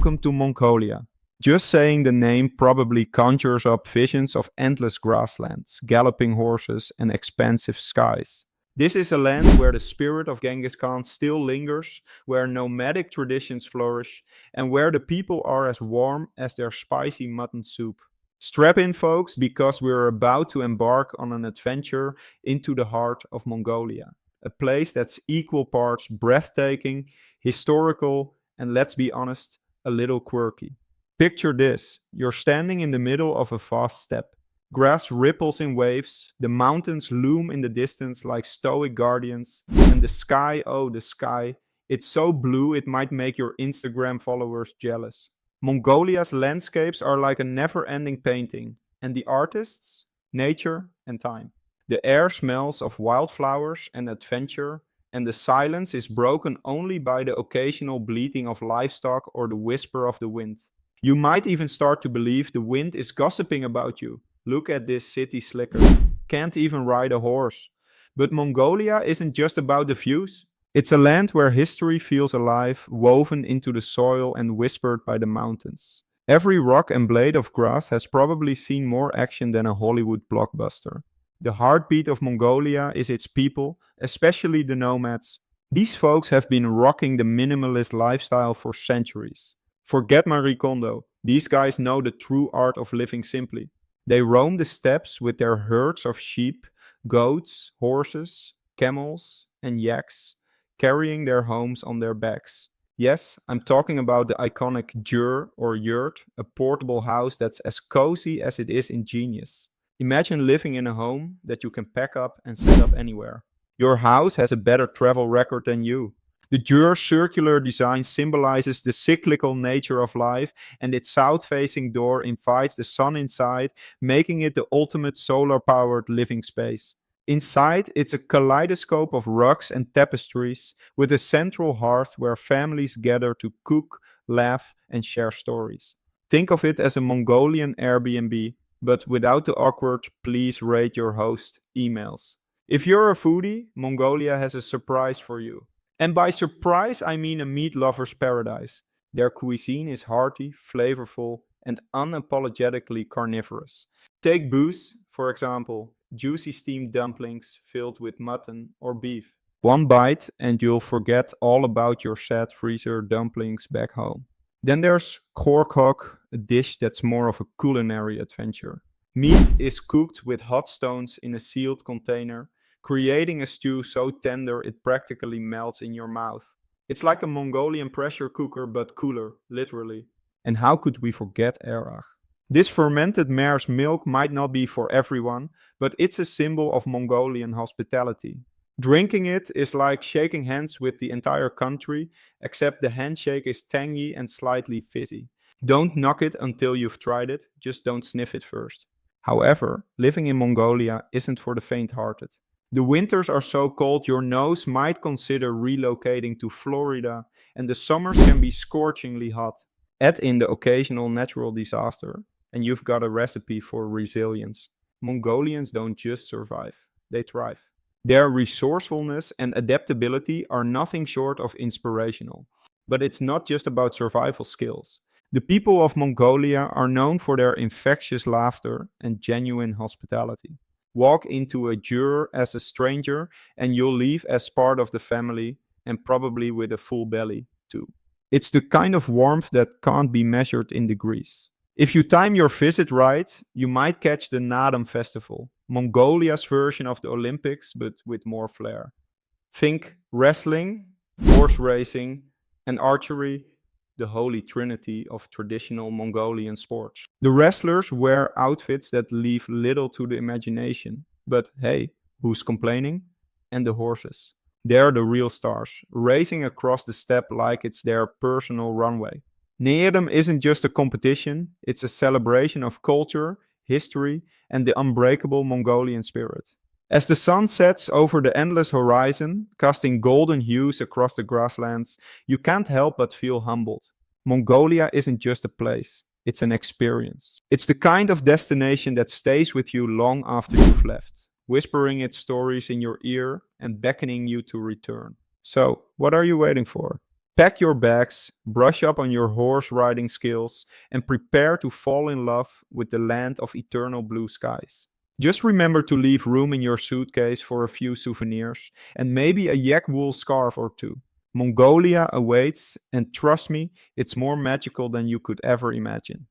welcome to Mongolia. Just saying the name probably conjures up visions of endless grasslands, galloping horses, and expansive skies. This is a land where the spirit of Genghis Khan still lingers, where nomadic traditions flourish, and where the people are as warm as their spicy mutton soup. Strap in, folks, because we're about to embark on an adventure into the heart of Mongolia, a place that's equal parts breathtaking, historical, and let's be honest, a little quirky. Picture this: you're standing in the middle of a vast steppe. Grass ripples in waves, the mountains loom in the distance like stoic guardians, and the sky, oh, the sky, it's so blue it might make your Instagram followers jealous. Mongolia's landscapes are like a never ending painting, and the artists, nature, and time. The air smells of wildflowers and adventure, and the silence is broken only by the occasional bleating of livestock or the whisper of the wind. You might even start to believe the wind is gossiping about you. Look at this city slicker. Can't even ride a horse. But Mongolia isn't just about the views. It's a land where history feels alive, woven into the soil and whispered by the mountains. Every rock and blade of grass has probably seen more action than a Hollywood blockbuster. The heartbeat of Mongolia is its people, especially the nomads. These folks have been rocking the minimalist lifestyle for centuries. Forget Marie Kondo. These guys know the true art of living simply. They roam the steppes with their herds of sheep, goats, horses, camels, and yaks, carrying their homes on their backs. Yes, I'm talking about the iconic yurt, a portable house that's as cozy as it is ingenious. Imagine living in a home that you can pack up and set up anywhere. Your house has a better travel record than you. The Jur's circular design symbolizes the cyclical nature of life, and its south facing door invites the sun inside, making it the ultimate solar powered living space. Inside, it's a kaleidoscope of rugs and tapestries, with a central hearth where families gather to cook, laugh, and share stories. Think of it as a Mongolian Airbnb, but without the awkward please rate your host emails. If you're a foodie, Mongolia has a surprise for you. And by surprise, I mean a meat lover's paradise. Their cuisine is hearty, flavorful, and unapologetically carnivorous. Take booze, for example, juicy steamed dumplings filled with mutton or beef. One bite, and you'll forget all about your sad freezer dumplings back home. Then there's korkok, a dish that's more of a culinary adventure. Meat is cooked with hot stones in a sealed container, creating a stew so tender it practically melts in your mouth. It's like a Mongolian pressure cooker but cooler, literally. And how could we forget erach? This fermented mare's milk might not be for everyone, but it's a symbol of Mongolian hospitality. Drinking it is like shaking hands with the entire country, except the handshake is tangy and slightly fizzy. Don't knock it until you've tried it, just don't sniff it first. However, living in Mongolia isn't for the faint-hearted. The winters are so cold your nose might consider relocating to Florida, and the summers can be scorchingly hot. Add in the occasional natural disaster, and you've got a recipe for resilience. Mongolians don't just survive, they thrive. Their resourcefulness and adaptability are nothing short of inspirational. But it's not just about survival skills. The people of Mongolia are known for their infectious laughter and genuine hospitality. Walk into a jur as a stranger, and you'll leave as part of the family, and probably with a full belly, too. It's the kind of warmth that can't be measured in degrees. If you time your visit right, you might catch the Naadam Festival, Mongolia's version of the Olympics, but with more flair. Think wrestling, horse racing, and archery, the holy trinity of traditional Mongolian sports. The wrestlers wear outfits that leave little to the imagination, but hey, who's complaining? And the horses. They're the real stars, racing across the steppe like it's their personal runway. Naadam isn't just a competition, it's a celebration of culture, history, and the unbreakable Mongolian spirit. As the sun sets over the endless horizon, casting golden hues across the grasslands, you can't help but feel humbled. Mongolia isn't just a place, it's an experience. It's the kind of destination that stays with you long after you've left, whispering its stories in your ear and beckoning you to return. So, what are you waiting for? Pack your bags, brush up on your horse riding skills, and prepare to fall in love with the land of eternal blue skies. Just remember to leave room in your suitcase for a few souvenirs and maybe a yak wool scarf or two. Mongolia awaits, and trust me, it's more magical than you could ever imagine.